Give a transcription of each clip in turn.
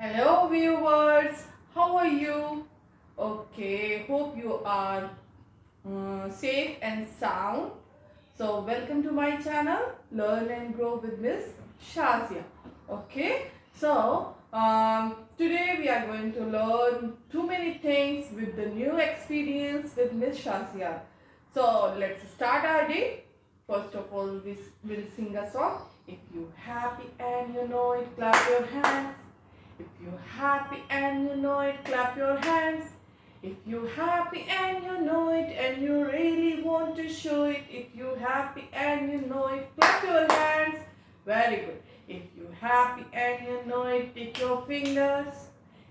Hello viewers, how are you? Okay, hope you are safe and sound. So welcome to my channel, Learn and Grow with Miss Shazia. Okay, so today we are going to learn too many things with the new experience with Miss Shazia. So let's start our day. First of all, we will sing a song. If you happy and you know it, clap your hands. If you're happy and you know it, clap your hands. If you're happy and you know it and you really want to show it, if you're happy and you know it, clap your hands. Very good. If you're happy and you know it, tick your fingers.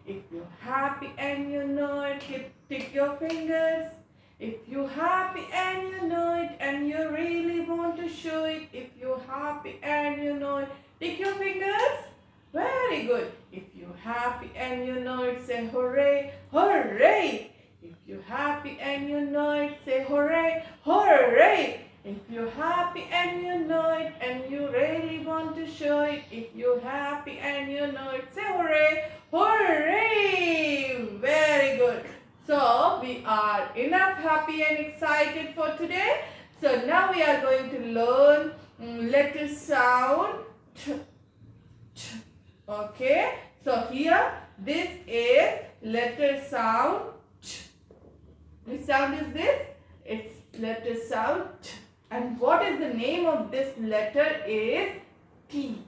If you're happy and you know it, tick your fingers. If you're happy and you know it and you really want to show it, if you're happy and you know it, tick your fingers. Very good. If you're happy and you know it, say hooray, hooray. If you're happy and you know it, say hooray, hooray. If you're happy and you know it and you really want to show it, if you're happy and you know it, say hooray, hooray. Very good. So we are enough happy and excited for today. So now we are going to learn letter sound t. Okay, so here this is letter sound ch. Which sound is this? It's letter sound ch. And what is the name of this letter is T.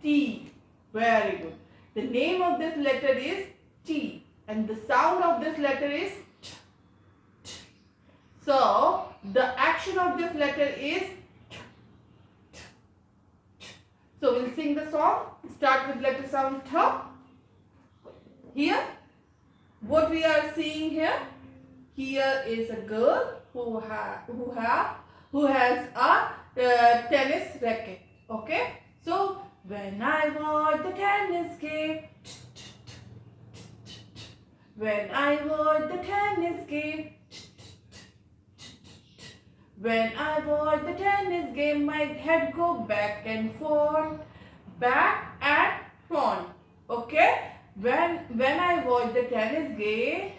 T. Very good. The name of this letter is T. And the sound of this letter is ch. Ch. So the action of this letter is ch. Ch. Ch. So we'll sing the song. Start with letter sound T. Here, what we are seeing here is a girl who has a tennis racket. Okay, so when I watch the tennis game, when I watch the tennis game, when I watch the tennis game, my head go back and forth. Back and front. Okay, when I watch the tennis game,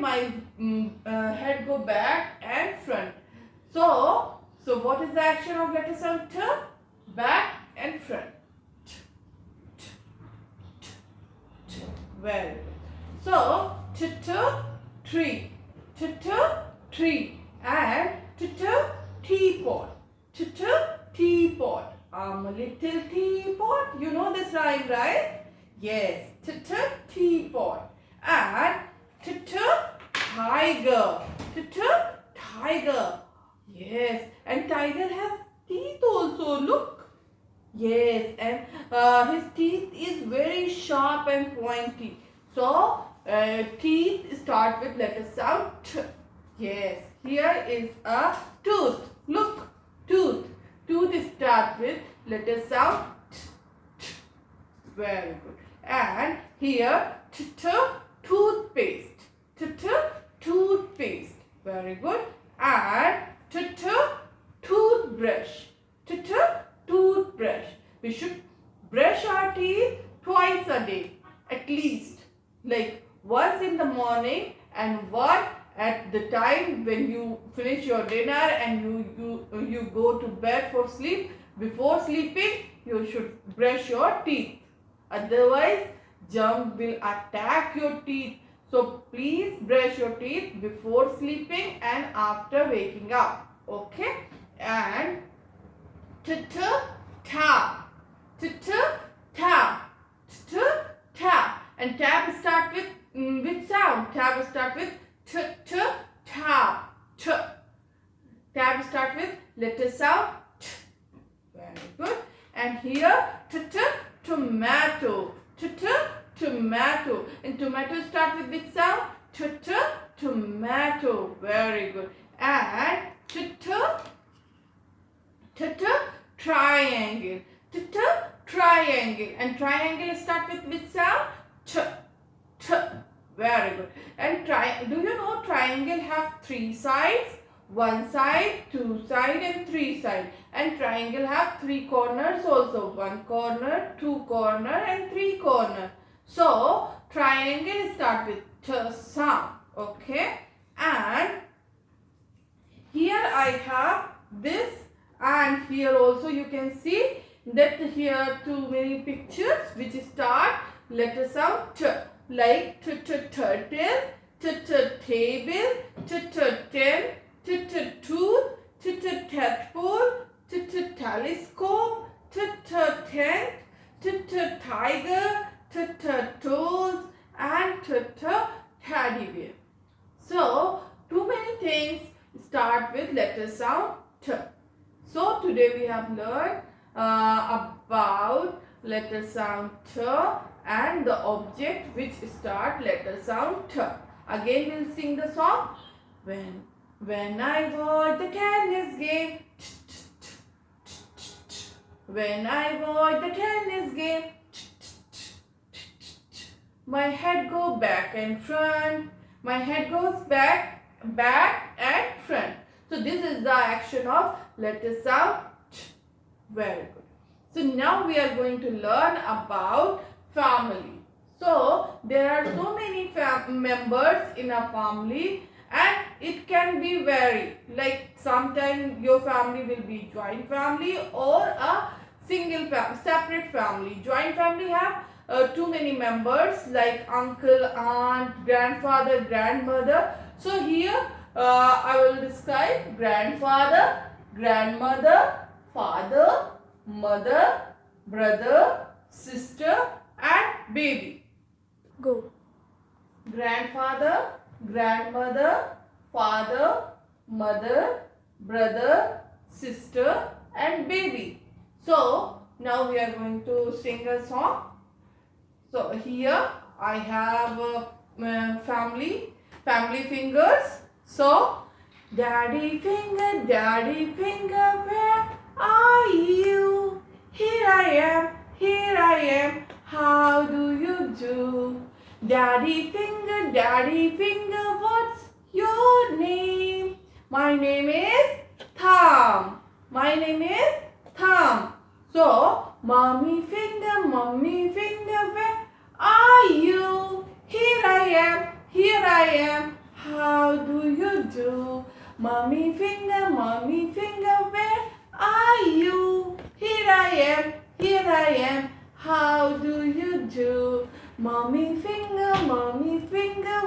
my head go back and front. So what is the action of letter sound T? Back and front. Very good. So tree, tree, and teapot, teapot. I'm a little teapot. You know this rhyme, right? Yes. Teapot. And tiger. Tiger. Yes. And tiger has teeth also. Look. Yes. And his teeth is very sharp and pointy. So teeth start with letter sound T. Yes. Here is a tooth. Look. Tooth. Tooth start with letter sound T. Very good. And here toothpaste. Toothpaste. Very good. And toothbrush. Toothbrush. We should brush our teeth twice a day at least. Like once in the morning and one at the time when you finish your dinner and you go to bed for sleep. Before sleeping, you should brush your teeth. Otherwise, germ will attack your teeth. So please brush your teeth before sleeping and after waking up. Okay? And tap. Tap. Tap. And tap start with which sound? Tap start with tap. Tap start with letter sound T. Very good. And here tomato. Tomato. And tomato start with which sound? Tomato. Very good. And triangle. Triangle. And triangle start with which sound? T. Very good. And do you know triangle have three sides? one side, two side and three side. And triangle have three corners also. One corner, two corner and three corner. So triangle start with t sound. Okay. And here I have this, and here also you can see that here too many pictures which start letter sound t, like turtle, table, ten, tooth, tadpole, telescope, tent, tiger, toes and teddy bear. So too many things start with letter sound t. So today we have learned about letter sound t and the object which start letter sound t. Again we'll sing the song. When I watch the tennis game, when I watch the tennis game, my head goes back and front. My head goes back and front. So this is the action of letter sound t. Very good. So now we are going to learn about family. So there are so many members in a family, and it can be varied. Like sometimes your family will be joint family or a single separate family. Joint family have too many members like uncle, aunt, grandfather, grandmother. So here I will describe grandfather, grandmother, father, mother, brother, sister and baby. Go. Grandfather, grandmother, father, mother, brother, sister and baby. So now we are going to sing a song. So here I have family fingers. So daddy finger, where are you? Here I am, how do you do? Daddy finger, what's your name? My name is Thumb. My name is Thumb. So mommy finger, where are you? Here I am, how do you do? Mommy finger, where are you? Here I am, how do you do? Mommy finger,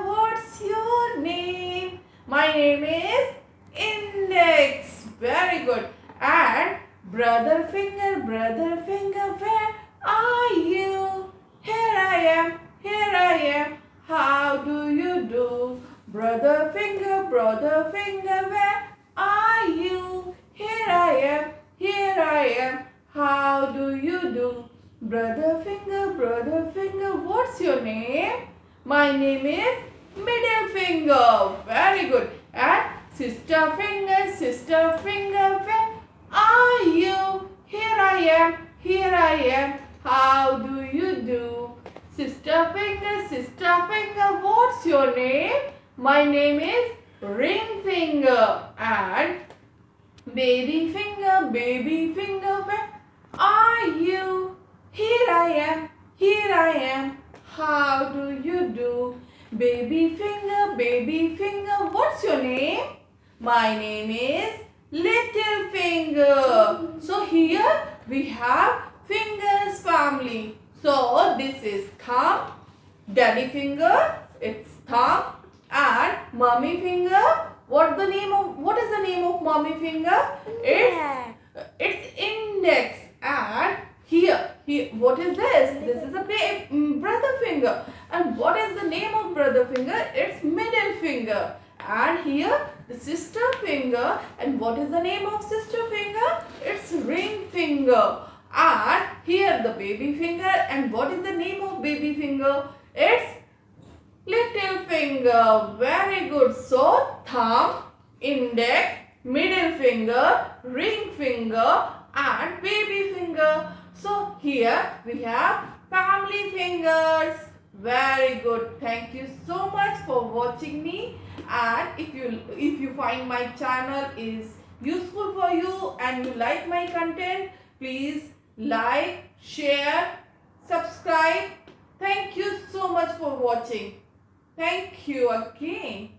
what's your name? My name is Index. Very good. And brother finger, where are you? Here I am, how do you do? Brother finger, where are you? Here I am, how do you do? Brother finger, what's your name? My name is Middle Finger. Very good. And sister finger, where are you? Here I am, how do you do? Sister finger, what's your name? My name is Ring Finger. And baby finger, where are you? Here I am, how do you do? Baby finger, what's your name? My name is Little Finger. So here we have fingers family. So this is thumb, daddy finger, it's thumb, and mommy finger. What is the name of mommy finger? It's index. And here, what is this? This is a brother finger. And what is the name of brother finger? It's middle finger. And here the sister finger. And what is the name of sister finger? It's ring finger. And here the baby finger. And what is the name of baby finger? It's little finger. Very good. So thumb, index, middle finger, ring finger and baby finger. So here we have family fingers. Very good. Thank you so much for watching me. And if you find my channel is useful for you and you like my content, please like, share, subscribe. Thank you so much for watching. Thank you again.